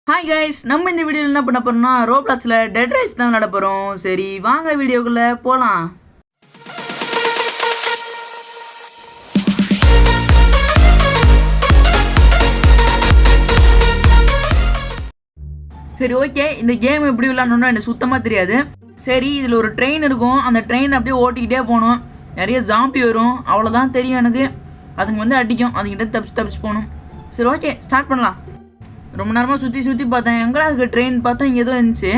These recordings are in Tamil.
ஹாய் கைஸ், நம்ம இந்த வீடியோவில் என்ன பண்ண போறோம்னா ரோப்ளாக்ஸில் டெட் ரைஸ் தான் விளையாட போகிறோம். சரி வாங்க வீடியோக்குள்ளே போகலாம். சரி ஓகே, இந்த கேம் எப்படி விளையாடணும்னு எனக்கு சுத்தமாக தெரியாது. சரி, இதில் ஒரு ட்ரெயின் இருக்கும், அந்த ட்ரெயின் அப்படியே ஓட்டிக்கிட்டே போகணும். நிறைய ஜாம்பி வரும், அவ்வளோதான் தெரியும் எனக்கு. அதுங்க வந்து அடிக்கும், அதுக்கிட்ட தப்பிச்சு போகணும். சரி ஓகே, ஸ்டார்ட் பண்ணலாம். ரொம்ப நேரமாக சுற்றி பார்த்தேன், எங்கடா இருக்குது ட்ரெயின் பார்த்தா இங்கே ஏதோ இருந்துச்சு,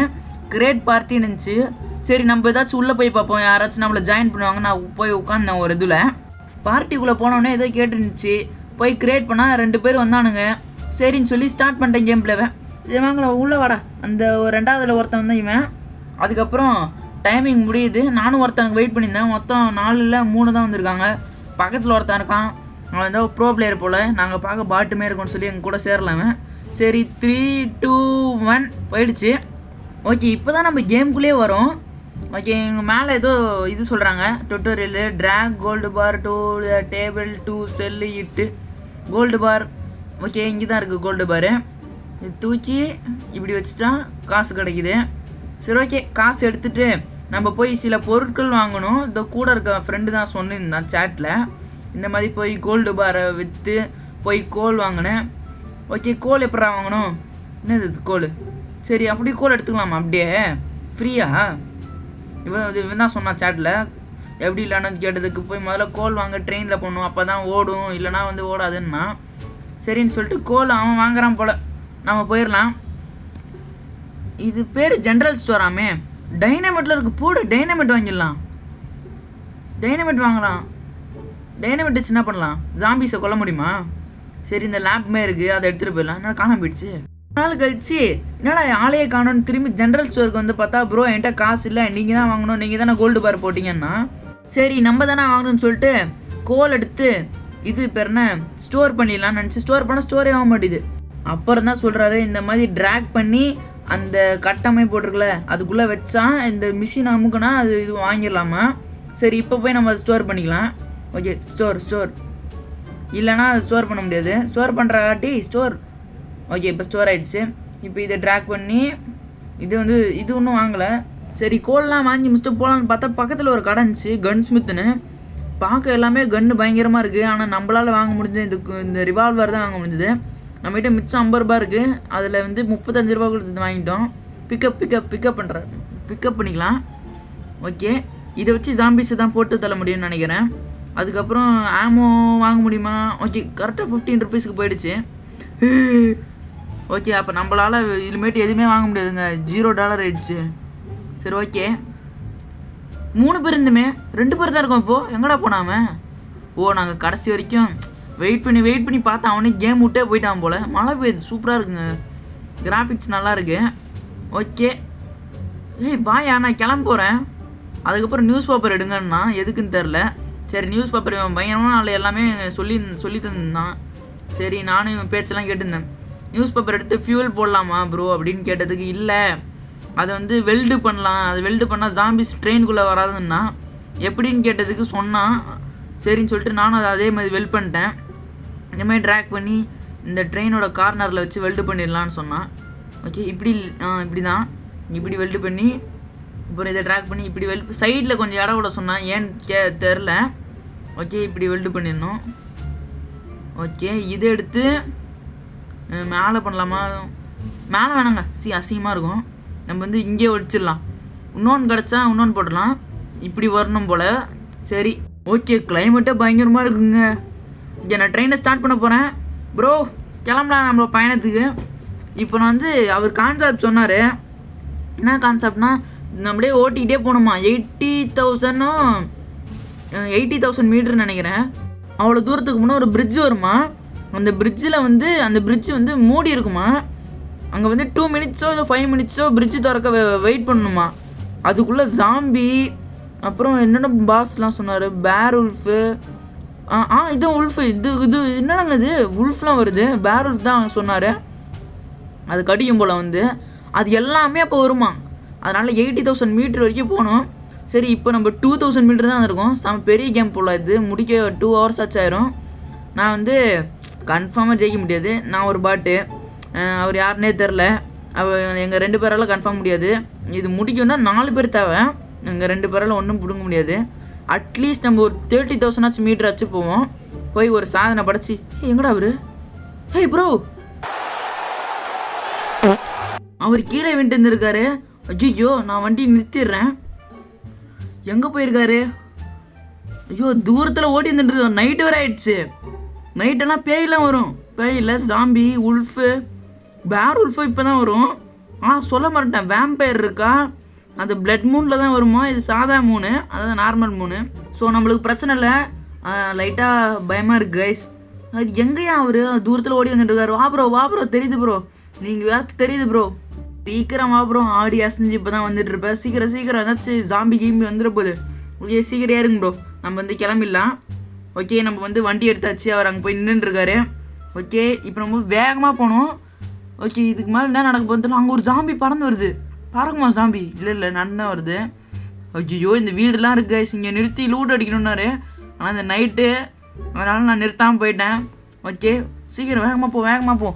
கிரேட் பார்ட்டின்னு இருந்துச்சு. சரி நம்ம ஏதாச்சும் உள்ளே போய் பார்ப்போம், யாராச்சும் நம்மளை ஜாயின் பண்ணுவாங்க. நான் போய் உட்காந்தேன் ஒரு இதில். பார்ட்டிக்குள்ளே போனோடனே ஏதோ கேட்டுருந்துச்சு, போய் கிரியேட் பண்ணால் 2 பேர் வந்தானுங்க. சரின்னு சொல்லி ஸ்டார்ட் பண்ணிட்டேன் கேம் பிளேவை. சரி வாங்கல உள்ளே வாடா. அந்த ரெண்டாவதுல ஒருத்தன் வந்தான் இவன். அதுக்கப்புறம் டைமிங் முடியுது, நானும் ஒருத்தனுக்கு வெயிட் பண்ணியிருந்தேன். மொத்தம் 4 இல்லை 3 தான் வந்திருக்காங்க. பக்கத்தில் ஒருத்தன் இருக்கான், அவன் ஏதோ ப்ரோ பிளேயர் போல். நாங்கள் பார்க்க பாட்டுமே இருக்கோன்னு சொல்லி எங்கள் கூட சேரலாமே. சரி 3, 2, 1 போயிடுச்சு. ஓகே, இப்போ தான் நம்ம கேமுக்குள்ளே வரோம். ஓகே, எங்கள் மேலே ஏதோ இது சொல்கிறாங்க, tutorial. Drag gold bar to table to cell இட்டு கோல்டு பார். ஓகே, இங்கே தான் இருக்குது கோல்டு பாரு. இது தூக்கி இப்படி வச்சுட்டா காசு கிடைக்குது. சரி ஓகே, காசு எடுத்துகிட்டு நம்ம போய் சில பொருட்கள் வாங்கணும். இந்த கூட இருக்க ஃப்ரெண்டு தான் சொன்னிருந்தான் சேட்டில், இந்த மாதிரி போய் கோல்டு பாரை விற்று போய் கோல் வாங்கினேன். ஓகே, கோல் எப்படா வாங்கணும்? என்னது கோல்? சரி அப்படி கோல் எடுத்துக்கலாமா அப்படியே ஃப்ரீயா? இவன் தான் சொன்னான் சேட்டில். எப்படி இல்லைன்னு கேட்டதுக்கு போய் முதல்ல கோல் வாங்க ட்ரெயினில் போகணும், அப்போ தான் ஓடும், இல்லைனா வந்து ஓடாதுன்னா. சரின்னு சொல்லிட்டு கோல் அவன் வாங்குறான் போல். நம்ம போயிடலாம். இது பேர் ஜென்ரல் ஸ்டோராமே. டைனமெட்டில் இருக்குது, போடு டைனமெட் வாங்கிடலாம். டைனமெட் வாங்கலாம். டைனமெட் வச்சு என்ன பண்ணலாம்? ஜாம்பிஸை கொல்ல முடியுமா? சரி, இந்த லேப்மே இருக்குது, அதை எடுத்துகிட்டு போயிடலாம். என்னடா காணாம போயிடுச்சு. நாள் கழிச்சு என்னடா ஆளையே காணோன்னு திரும்பி ஜென்ரல் ஸ்டோருக்கு வந்து பார்த்தா, ப்ரோ என்கிட்ட காசு இல்லை, நீங்கள் தான் வாங்கணும், நீங்கள் தானே கோல்டு பார் போட்டிங்கன்னா. சரி நம்ம தானே வாங்கணும்னு சொல்லிட்டு கோல் எடுத்து இது பேர் என்ன ஸ்டோர் பண்ணிடலாம்னு நினச்சி ஸ்டோர் பண்ணால் ஸ்டோரே ஆக மாட்டேது. அப்புறம் தான் சொல்கிறாரு, இந்த மாதிரி ட்ராக் பண்ணி அந்த கட்டமை போட்டிருக்கல அதுக்குள்ளே வச்சா இந்த மிஷின் அமுக்குனா அது இது வாங்கிடலாமா. சரி இப்போ போய் நம்ம ஸ்டோர் பண்ணிக்கலாம். ஓகே, ஸ்டோர் இல்லைனா அது ஸ்டோர் பண்ண முடியாது. ஸ்டோர் பண்ணுறாட்டி ஸ்டோர். ஓகே, இப்போ ஸ்டோர் ஆகிடுச்சு. இப்போ இதை ட்ராக் பண்ணி இது ஒன்றும் வாங்கலை. சரி கோல்லாம் வாங்கி முடிச்சுட்டு போகலான்னு பார்த்தா பக்கத்தில் ஒரு கடை இருந்துச்சு, கன் ஸ்மித்துன்னு. பார்க்க எல்லாமே கன்று பயங்கரமாக இருக்குது, ஆனால் நம்மளால் வாங்க முடிஞ்சது இந்த ரிவால்வர் தான் வாங்க முடிஞ்சது. நம்மகிட்ட மிச்சம் 50 ரூபா இருக்குது, அதில் வந்து 35 ரூபா கொடுத்து வாங்கிட்டோம். பிக்கப் பண்ணிக்கலாம். ஓகே, இதை வச்சு ஜாம்பிஸை தான் போட்டு தள்ள முடியும்னு நினைக்கிறேன். அதுக்கப்புறம் ஆமோ வாங்க முடியுமா? ஓகே, கரெக்டாக 15 ருபீஸ்க்கு போயிடுச்சு. ஓகே, அப்போ நம்மளால் இனிமேட்டு எதுவுமே வாங்க முடியாதுங்க, $0 ஆயிடுச்சு. சரி ஓகே, 3 பேர் இருந்துமே 2 பேர் தான் இருக்கோம். இப்போது எங்கடா போனாம? நாங்கள் கடைசி வரைக்கும் வெயிட் பண்ணி பார்த்தா அவனே கேம் விட்டே போயிட்டான் போல். மழை பெய்யுது, சூப்பராக இருக்குங்க, கிராஃபிக்ஸ் நல்லா இருக்கு. ஓகே, வாயா நான் கிளம்ப போகிறேன். அதுக்கப்புறம் நியூஸ் பேப்பர் எடுங்கன்னா எதுக்குன்னு தெரில. சரி நியூஸ் பேப்பர் பயங்கரமான நாள் எல்லாமே சொல்லி தந்தான். சரி நானும் இவன் பேச்செல்லாம் கேட்டிருந்தேன். நியூஸ் பேப்பர் எடுத்து ஃபியூல் போடலாமா ப்ரோ அப்படின்னு கேட்டதுக்கு, இல்லை அதை வந்து வெல்டு பண்ணலாம், அது வெல்டு பண்ணால் ஜாம்பிஸ் ட்ரெயினுக்குள்ளே வராதுன்னா. எப்படின்னு கேட்டதுக்கு சொன்னான். சரின்னு சொல்லிட்டு நானும் அதே மாதிரி வெல்ட் பண்ணிட்டேன். இந்த மாதிரி ட்ராக் பண்ணி இந்த ட்ரெயினோட கார்னரில் வச்சு வெல்டு பண்ணிடலான்னு சொன்னான். ஓகே, இப்படி தான் இப்படி வெல்டு பண்ணி அப்புறம் இதை ட்ராக் பண்ணி இப்படி சைடில் கொஞ்சம் இடம் விட சொன்னான், ஏன்னு தெரில. ஓகே, இப்படி வெல்டு பண்ணிடணும். ஓகே, இதை எடுத்து மேலே பண்ணலாமா? மேலே வேணாங்க, அசிங்கமாக இருக்கும். நம்ம வந்து இங்கே வச்சிடலாம். இன்னொன்று கிடச்சா இன்னொன்று போடலாம். இப்படி வரணும் போல். சரி ஓகே, கிளைமேட்டே பயங்கரமாக இருக்குங்க. இங்கே நான் ட்ரெயினை ஸ்டார்ட் பண்ண போகிறேன். ப்ரோ கிளம்பலாம் நம்மளோட பயணத்துக்கு. இப்போ நான் வந்து அவர் கான்செப்ட் சொன்னார். என்ன கான்செப்ட்னா, நம்மளே ஓட்டிக்கிட்டே போகணுமா. 80,000 மீட்டர்னு நினைக்கிறேன். அவ்வளோ தூரத்துக்கு முன்னே ஒரு பிரிட்ஜ் வருமா. அந்த பிரிட்ஜ் வந்து மூடி இருக்குமா. அங்கே வந்து 2 மினிட்ஸோ 5 மினிட்ஸோ பிரிட்ஜு திறக்க வெயிட் பண்ணணுமா. அதுக்குள்ளே ஜாம்பி அப்புறம் என்னென்ன பாஸ்லாம் சொன்னார், பேர் உல்ஃபு. இது உல்ஃபு, இது என்னங்க இது உல்ஃப்லாம் வருது. பேர் உல்ஃப் தான் சொன்னார். அது கடிக்கும் போல் வந்து அது எல்லாமே அப்போ வருமா. அதனால் 80,000 மீட்டர் வரைக்கும் போகணும். சரி இப்போ நம்ம 2,000 மீட்டர் தான் இருக்கோம். பெரிய கேம் போல் இது, முடிக்க 2 ஹவர்ஸ் ஆச்சு ஆயிரும். நான் வந்து கன்ஃபார்மாக ஜெயிக்க முடியாது. நான் ஒரு பாட்டு அவர் யாருன்னே தெரில. எங்கள் 2 பேரால் கன்ஃபார்ம் முடியாது. இது முடிக்கும்னா 4 பேர் தேவை. எங்கள் 2 பேரால் ஒன்றும் பிடுங்க முடியாது. அட்லீஸ்ட் நம்ம ஒரு 30,000 மீட்டர் ஆச்சு போவோம். போய் ஒரு சாதனை படைச்சி எங்கடா அவரு? ஹே ப்ரோ, அவர் கீழே விட்டு இருந்திருக்காரு. ஐயோ, நான் வண்டி நிறுத்திடுறேன். எங்கே போயிருக்காரு? ஐயோ, தூரத்தில் ஓடி இருந்துட்டு நைட்டு வேறு ஆயிடுச்சு. நைட்டெல்லாம் பேயெல்லாம் வரும். பேயில் ஜாம்பி, உல்ஃபு, பேர் உல்ஃபு இப்போ தான் வரும். சொல்ல மாட்டேன், வேம்பயர் இருக்கா? அது பிளட் மூனில் தான் வருமா? இது சாதா மூணு, அதாவது நார்மல் மூணு. ஸோ நம்மளுக்கு பிரச்சனை இல்லை. லைட்டாக பயமாக இருக்குது கைஸ். அது எங்கேயா அவர் தூரத்தில் ஓடி வந்துட்டுருக்காரு? வா ப்ரோ, தெரியுது ப்ரோ, நீங்கள் வேறு தெரியுது ப்ரோ, சீக்கிரம் வா ப்ரோ. ஆடி அசைஞ்சு இப்போ தான் வந்துட்டு இருப்பேன். சீக்கிரம் ஏதாச்சும் ஜாம்பி கீம்பி வந்துட போகுது. ஓகே, சீக்கிரம் ஏறுங்க ப்ரோ, நம்ம வந்து கிளம்பிடலாம். ஓகே, நம்ம வந்து வண்டி எடுத்தாச்சு. அவர் அங்கே போய் நின்றுருக்காரு. ஓகே, இப்போ நம்ம வேகமாக போகணும். ஓகே, இதுக்கு மேலே என்ன நடக்க போகுதுன்னு அங்கே ஒரு ஜாம்பி பறந்து வருது. பறக்குமா ஜாம்பி? இல்லை நடந்தான் வருது. ஐயோ, இந்த வீடுலாம் இருக்கு. இங்கே நிறுத்தி லூட் அடிக்கணுன்னாரு. ஆனால் இந்த நைட்டு, அதனால் நான் நிறுத்தாமல் போயிட்டேன். ஓகே, சீக்கிரம் வேகமாக போ.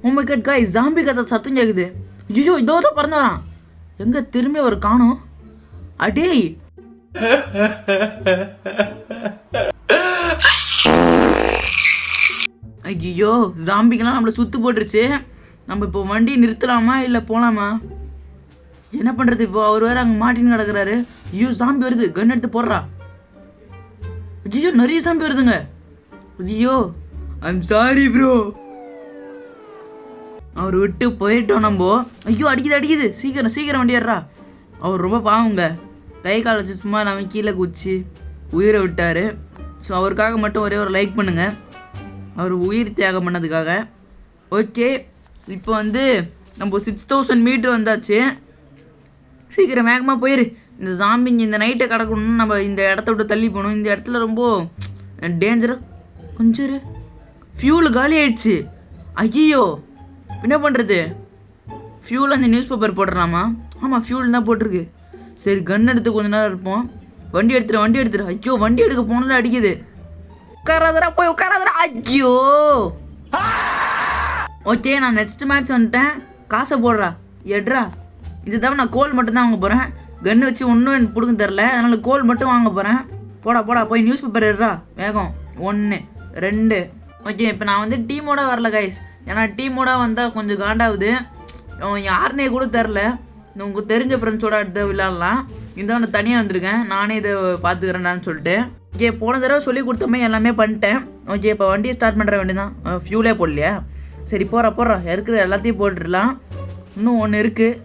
உண்மை கேட் காய், ஜாம்பி கதை சத்தம் கேட்குது. ஐயோ, இதோ தான் பறந்து வரான். எங்கே திரும்பி அவர் காணும்? அடே, ஐயோ, ஜாம்பிக்கெல்லாம் நம்மளை சுற்று போட்டுருச்சு. நம்ம இப்போ வண்டி நிறுத்தலாமா இல்லை போகலாமா? என்ன பண்ணுறது இப்போ? அவர் வேறு அங்கே மாட்டின்னு கிடக்குறாரு. ஐயோ, ஜாம்பி வருது, கன் எடுத்து போடுறா. ஐயோ, நிறைய ஜாம்பி வருதுங்க. ஐயோ, ஐம் சாரி ப்ரோ. அவர் விட்டு போயிட்டோம் நம்ம. ஐயோ, அடிக்குது. சீக்கிரம் வண்டி ஏறா. அவர் ரொம்ப பாவங்க. கை கால் வச்சு சும்மா நம்ம கீழே குச்சி உயிரை விட்டார். ஸோ அவருக்காக மட்டும் ஒரே ஒரு லைக் பண்ணுங்கள், அவர் உயிர் தியாகம் பண்ணதுக்காக. ஓகே, இப்போ வந்து நம்ம 6000 மீட்டர் வந்தாச்சு. சீக்கிரம் வேகமாக போயிரு. இந்த ஜாம்பிங்க இந்த நைட்டை கிடக்கணும்னு நம்ம இந்த இடத்த விட்டு தள்ளி போகணும். இந்த இடத்துல ரொம்ப டேஞ்சராக. கொஞ்சம் ஃபியூல் காலி ஆயிடுச்சு. ஐயோ, என்ன பண்ணுறது? ஃபியூல் அந்த நியூஸ் பேப்பர் போட்டுடலாமா? ஆமாம், ஃபியூல் தான் போட்டிருக்கு. சரி, கன் எடுத்து கொஞ்ச நேரம் இருப்போம். வண்டி எடுத்துரு. ஐயோ, வண்டி எடுக்க போனதில் அடிக்குது. உட்காராதரா. ஐயோ, ஓகே, நான் நெக்ஸ்ட் மேட்ச் வந்துட்டேன். காசை போடுறா, எட்ரா. இது தவிர நான் கோல் மட்டும்தான் வாங்க போகிறேன். கன்று வச்சு ஒன்றும் எனக்கு பிடுங்க தெரில, அதனால் கோல் மட்டும் வாங்க போகிறேன். போடா போய் நியூஸ் பேப்பர் எடுறா வேகம். 1 2. ஓகே, இப்போ நான் வந்து டீமோட வரல கைஸ். ஏன்னா டீமோட வந்தால் கொஞ்சம் காண்டாகுது. யாருனே கூட தெரில. உங்களுக்கு தெரிஞ்ச ஃப்ரெண்ட்ஸோட எடுத்து விளையாடலாம். இந்த நான் தனியாக வந்திருக்கேன், நானே இதை பார்த்துக்கிறேன்டான்னு சொல்லிட்டு. ஓகே, போன தடவை சொல்லி கொடுத்தமே எல்லாமே பண்ணிட்டேன். ஓகே, இப்போ வண்டியை ஸ்டார்ட் பண்ணுற வேண்டியதான். ஃபியூலே போடலையா? சரி, போடுறா. இருக்கிற எல்லாத்தையும் போட்டுடலாம். இன்னும் ஒன்று இருக்குது.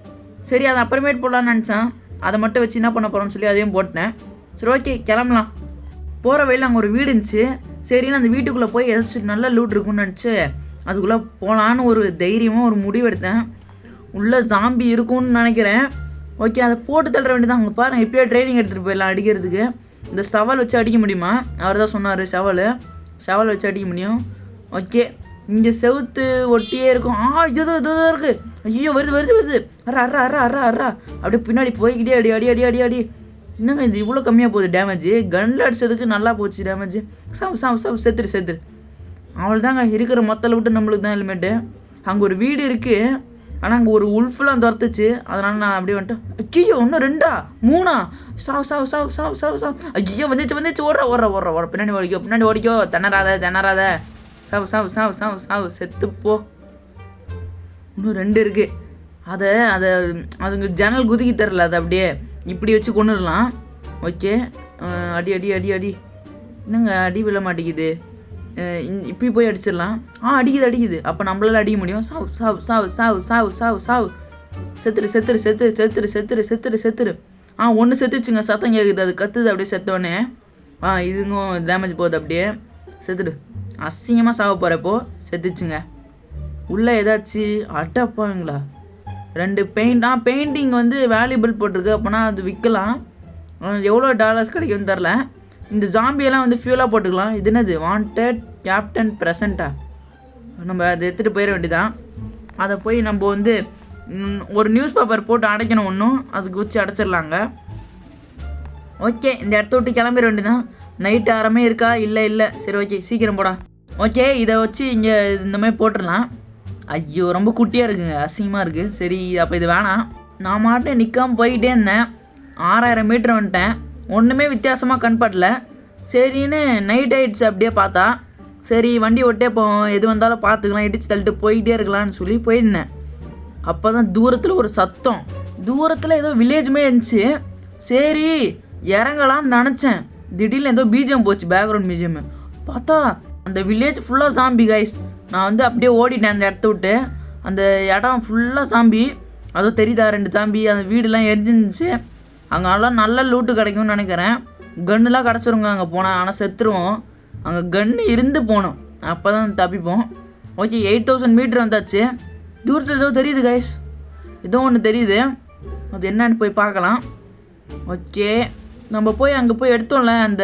சரி, அதை அப்புறமேட்டு போடலான்னு நினச்சேன். அதை மட்டும் வச்சு என்ன பண்ண போகிறோன்னு சொல்லி அதையும் போட்டேன். சரி, ஓகே, கிளம்பலாம். போகிற வழியில் அங்கே ஒரு வீடு இருந்துச்சு. சரின்னு அந்த வீட்டுக்குள்ளே போய் ஏதாச்சும் நல்ல லூட் இருக்குன்னு நினச்சி அதுக்குள்ளே போகலான்னு ஒரு தைரியமாக ஒரு முடிவு எடுத்தேன். உள்ளே ஜாம்பி இருக்கும்னு நினைக்கிறேன். ஓகே, அதை போட்டு தள்ளுற வேண்டியதான். அங்கே பாருங்கள், இப்போயே ட்ரைனிங் எடுத்துகிட்டு போயிடலாம் அடிக்கிறதுக்கு. இந்த சவால் வச்சு அடிக்க முடியுமா? அவர் தான் சொன்னார், சவால் வச்சு அடிக்க முடியும். ஓகே, இங்கே செவுத்து ஒட்டியே இருக்கும். இதோ இருக்குது. ஐயோ, வருது. அறா. அப்படியே பின்னாடி போய்கிட்டே அடி. என்னங்க இது இவ்வளோ கம்மியாக போகுது டேமேஜ்? கன்னில் அடிச்சதுக்கு நல்லா போச்சு டேமேஜ். சாவு செத்துரு. அவள் தாங்க இருக்கிற மொத்தலை விட்டு நம்மளுக்கு தான் ஹெல்மெட்டு. அங்கே ஒரு வீடு இருக்குது, ஆனால் அங்கே ஒரு உல்ஃபெலாம் துரத்துச்சு. அதனால் நான் அப்படியே வந்துட்டேன். ஐயோ, ஒன்று 2 3. சாவு. ஐயோ, வந்துச்சு. ஓடுற. பின்னாடி ஓடிக்கோ. திணறாத. சாவு. செத்துப்போ. இன்னும் 2 இருக்குது. அதுங்க ஜன்னல் குதிக்கி தரல. அதை அப்படியே இப்படி வச்சு கொண்டுடலாம். ஓகே, அடி. என்னங்க அடி விழ மாட்டேங்குது? இப்படி போய் அடிச்சிடலாம். அடிக்குது. அப்போ நம்மளால அடிக்க முடியும். சாவு. செத்துரு. ஒன்று செத்துச்சுங்க. சத்தம் கேட்குது, அது கத்துது. அப்படியே செத்தோடனே இதுங்கும் டேமேஜ் போகுது. அப்படியே செத்துடு. அசிங்கமாக சாவ போகிறப்போ செத்துச்சுங்க. உள்ளே ஏதாச்சும் அட்டப்பாங்களா? 2 பெயிண்டிங் வந்து வேல்யூபிள் போட்டிருக்கு. அப்போனா அது விற்கலாம். எவ்வளோ டாலர்ஸ் கிடைக்கும்னு தெரில. இந்த ஜாம்பியெல்லாம் வந்து ஃபியூலாக போட்டுக்கலாம். இது என்னது? வாண்டட் கேப்டன் ப்ரெசண்ட்டா? நம்ம அதை எடுத்துகிட்டு போயிட வேண்டியதான். அதை போய் நம்ம வந்து ஒரு நியூஸ் பேப்பர் போட்டு அடைக்கணும். ஒன்றும் அதுக்கு வச்சு அடைச்சிடலாங்க. ஓகே, இந்த இடத்த விட்டு கிளம்பிட வேண்டியதான். நைட்டு ஆரமே இருக்கா? இல்லை. சரி, ஓகே, சீக்கிரம் போடா. ஓகே, இதை வச்சு இங்கே இந்த மாதிரி போட்டுடலாம். ஐயோ ரொம்ப குட்டியாக இருக்குங்க, அசிங்கமாக இருக்குது. சரி அப்போ இது வேணாம். நான் மாட்டேன் நிற்காமல் போய்கிட்டே இருந்தேன். 6000 மீட்டர் வந்துட்டேன். ஒன்றுமே வித்தியாசமாக கண்படல. சரின்னு நைட் ஆகிடுச்சு. அப்படியே பார்த்தா சரி வண்டி ஓட்டே போவோம், எது வந்தாலும் பார்த்துக்கலாம், இடிச்சு தள்ளிட்டு போய்கிட்டே இருக்கலாம்னு சொல்லி போயிருந்தேன். அப்போ தான் தூரத்தில் ஒரு சத்தம். தூரத்தில் ஏதோ வில்லேஜுமே இருந்துச்சு. சரி இறங்கலான்னு நினச்சேன். திடீர்னு ஏதோ பிஜிஎம் போச்சு, பேக்ரவுண்ட் பிஜிஎம். பார்த்தா அந்த வில்லேஜ் ஃபுல்லாக சாம்பி கைஸ். நான் வந்து அப்படியே ஓடிட்டேன் அந்த இடத்த விட்டு. அந்த இடம் ஃபுல்லாக சாம்பி. அதுவும் தெரியுதா 2 சாம்பி. அந்த வீடெல்லாம் எரிஞ்சிருந்துச்சு. அங்கெல்லாம் நல்ல லூட்டு கிடைக்கும்னு நினைக்கிறேன். கன்னுலாம் கிடச்சிருங்க அங்கே போனால். ஆனால் செத்துருவோம். அங்கே கன்று இருந்து போகணும், அப்போ தான் தப்பிப்போம். ஓகே 8000 மீட்டர் வந்தாச்சு. தூரத்தில் ஏதோ தெரியுது கைஸ், ஏதோ ஒன்று தெரியுது. அது என்னன்னு போய் பார்க்கலாம். ஓகே நம்ம போய் அங்கே போய் எடுத்தோம்ல அந்த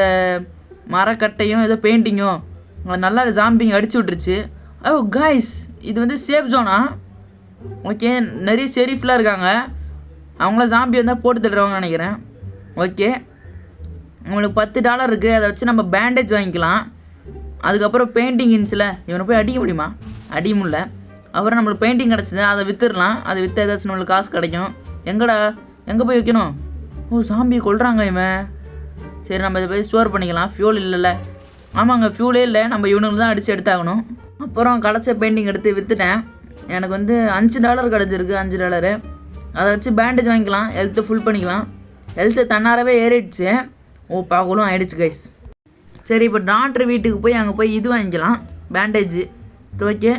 மரக்கட்டையும் ஏதோ பெயிண்டிங்கும், அது நல்லா ஜாம்பிங் அடிச்சு விட்டுருச்சு. ஓ கைஸ் இது வந்து சேஃப் ஜோனா? ஓகே நிறைய ஷெரீஃப்லாம் இருக்காங்க. அவங்கள ஜாம்பி வந்தால் போட்டு தள்ளுறவங்க நினைக்கிறேன். ஓகே உங்களுக்கு $10 இருக்குது. அதை வச்சு நம்ம பேண்டேஜ் வாங்கிக்கலாம். அதுக்கப்புறம் பெயிண்டிங் இருந்துச்சுல, இவனை போய் அடிக்க முடியுமா? அடிக்க முடியல. அப்புறம் நம்மளுக்கு பெயிண்டிங் கிடச்சிது, அதை விற்றுடலாம். அதை விற்று ஏதாச்சும் நம்மளுக்கு காசு கிடைக்கும். எங்கடா எங்கே போய் வைக்கணும்? ஓ சாம்பியை கொள்கிறாங்க இவன். சரி நம்ம இதை போய் ஸ்டோர் பண்ணிக்கலாம். ஃபியூல் இல்லைல்ல? ஆமாங்க ஃபியூலே இல்லை, நம்ம இவனுக்கு தான் அடித்து எடுத்தாகணும். அப்புறம் கிடச்ச பெயிண்டிங் எடுத்து விற்றுட்டேன். எனக்கு வந்து $5 கிடச்சிருக்கு. $5 அதை வச்சு பேண்டேஜ் வாங்கிக்கலாம். ஹெல்த்தை ஃபுல் பண்ணிக்கலாம். ஹெல்த்து தன்னாரவே ஏறிடுச்சு. ஓ பாகலும் ஆகிடுச்சு கைஸ். சரி இப்போ டாக்டர் வீட்டுக்கு போய் அங்கே போய் இது வாங்கிக்கலாம், பேண்டேஜு. ஓகே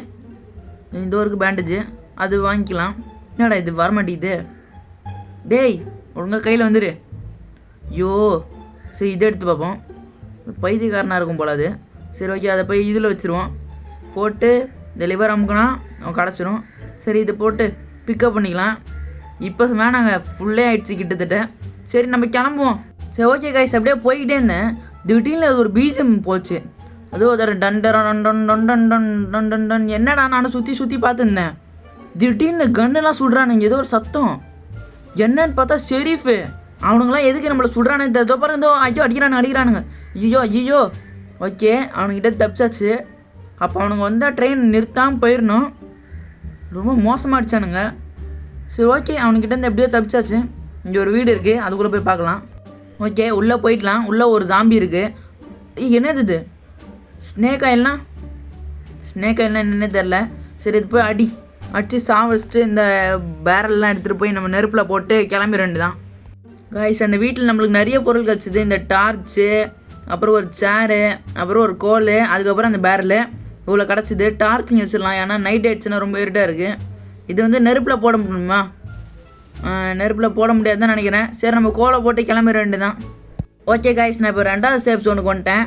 இந்த ஊருக்கு பேண்டேஜு அது வாங்கிக்கலாம். என்னடா இது வரமாட்டேங்குது? டேய் ஒழுங்காக கையில் வந்துடு. ஐயோ சரி இதை எடுத்து பார்ப்போம். பைத்தியக்காரனாக இருக்கும் போல அது. சரி ஓகே அதை போய் இதில் வச்சுருவோம். போட்டு இந்த லிவர் அமுக்குனா அவன் கிடச்சிரும். சரி இதை போட்டு பிக்கப் பண்ணிக்கலாம். இப்போ வேணாங்க ஃபுல்லே ஆகிடுச்சு கிட்டத்தட்ட. சரி நம்ம கிளம்புவோம். சரி ஓகே கைஸ் அப்படியே போய்கிட்டே இருந்தேன். திடீர்னு அது ஒரு பீஜம் போச்சு. அதுவும் அதை done done done done done done done done done. என்னடா நானும் சுற்றி பார்த்துருந்தேன். திடீர்னு கன்னெல்லாம் சுடுறானுங்க. ஏதோ ஒரு சத்தம். என்னன்னு பார்த்தா ஷெரீஃபு. அவனுங்களாம் எதுக்கு நம்மளை சுடுறானு தெரிஞ்சோ பாருங்க. ஐயோ அடிக்கிறானுங்க. ஐயோ ஓகே அவனுங்கிட்ட தப்பிச்சாச்சு. அப்போ அவனுங்க வந்தால் ட்ரெயின் நிறுத்தாமல் போயிடணும். ரொம்ப மோசமாக அடித்தானுங்க. சரி ஓகே அவனுக்கிட்டேருந்து எப்படியோ தப்பிச்சாச்சு. இங்கே ஒரு வீடு இருக்குது, அதுக்குள்ளே போய் பார்க்கலாம். ஓகே உள்ளே போயிடலாம். உள்ளே ஒரு ஜாம்பி இருக்குது. என்னது இது? ஸ்னேக் ஆயில்னா என்னென்னே தெரில. சரி இது போய் அடித்து சாவடிச்சிட்டு இந்த பேரல்லாம் எடுத்துகிட்டு போய் நம்ம நெருப்பில் போட்டு கிளம்பி 2 தான் கைஸ். அந்த வீட்டில் நம்மளுக்கு நிறைய பொருள் கிடச்சிது. இந்த டார்ச்சு, அப்புறம் ஒரு சேரு, அப்புறம் ஒரு கோல், அதுக்கப்புறம் அந்த பேரல் இவ்வளோ கிடச்சிது. டார்ச்சிங் வச்சிடலாம், ஏன்னா நைட் ஆகிடுச்சுன்னா ரொம்ப இருட்டாக இருக்குது. இது வந்து நெருப்பில் போட முடியுமா? நெருப்பில் போட முடியாதுன்னு நினைக்கிறேன். சரி நம்ம கோலை போட்டு கிளம்பிட வேண்டியதான். ஓகே கைஸ் நான் இப்போ 2வது சேஃப் ஜோனுக்கு வந்துட்டேன்.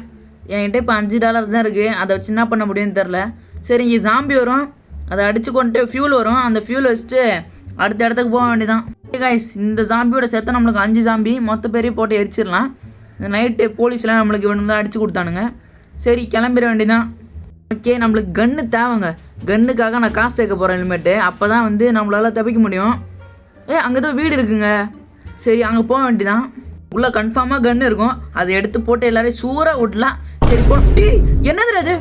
என்கிட்ட இப்போ $5 தான் இருக்குது. அதை வச்சு என்ன பண்ண முடியும்னு தெரில. சரி இங்கே ஜாம்பி வரும், அதை அடித்து கொண்டு ஃபியூல் வரும். அந்த ஃபியூல் வச்சுட்டு அடுத்த இடத்துக்கு போக வேண்டியதான். ஓகே கைஸ் இந்த ஜாம்பியோட சேர்த்து நம்மளுக்கு 5 ஜாம்பி மொத்த பேரையும் போட்டு எரிச்சிடலாம். இந்த நைட்டு போலீஸ்லாம் நம்மளுக்கு இவனுங்களாம் அடித்து கொடுத்தானுங்க. சரி கிளம்பிட வேண்டியதான். ஓகே நம்மளுக்கு கன்று தேவைங்க. கன்னுக்காக நான் காசு சேர்க்க போகிறேன் இனிமேட்டு. அப்போ தான் வந்து நம்மளால் தப்பிக்க முடியும். அங்கே தான் வீடு இருக்குங்க. சரி அங்கே போக வேண்டியதான். உள்ளே கன்ஃபார்மாக கன்று இருக்கும். அதை எடுத்து போட்டு எல்லோரையும் சூறாக விடலாம். சரி போ. என்னது அது?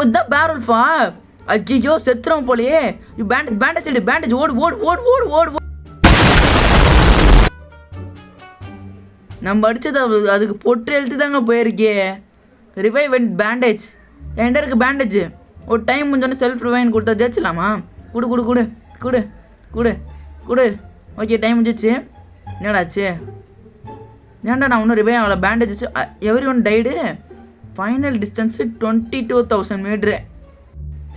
இதான் பேரல்ஃபா. ஐயோ செத்துறோம் போலையே. பேண்டேஜ் ஓடு. நம்ம அடித்தது அதுக்கு பொட்டு எழுத்து தாங்க போயிருக்கே. ரிவைவ் அண்ட் பேண்டேஜ் என்கிட்ட இருக்குது. பேண்டேஜ் ஒரு டைம் முடிஞ்சோடனே செல்ஃப் ரிவைன் கொடுத்தா ஜெயிச்சலாமா? கொடு. ஓகே டைம் முடிஞ்சிச்சு. என்னடாச்சு? ஏன்டா நான் இன்னும் ரிவைவ் ஆகலை. பேண்டேஜ் வச்சு every one tied. Final distance 22,000 metre.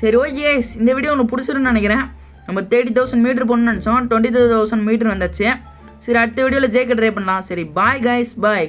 சரி ஓகே இந்த வீடியோ ஒன்று பிடிச்சிருன்னு நினைக்கிறேன். நம்ம 30,000 மீட்ரு போகணுன்னு நினச்சோம். 22,000 மீட்ரு வந்தாச்சு. சரி அடுத்த வீடியோவில் ஜெயிக்க ட்ரை பண்ணலாம். சரி பாய் கைஸ், பாய்.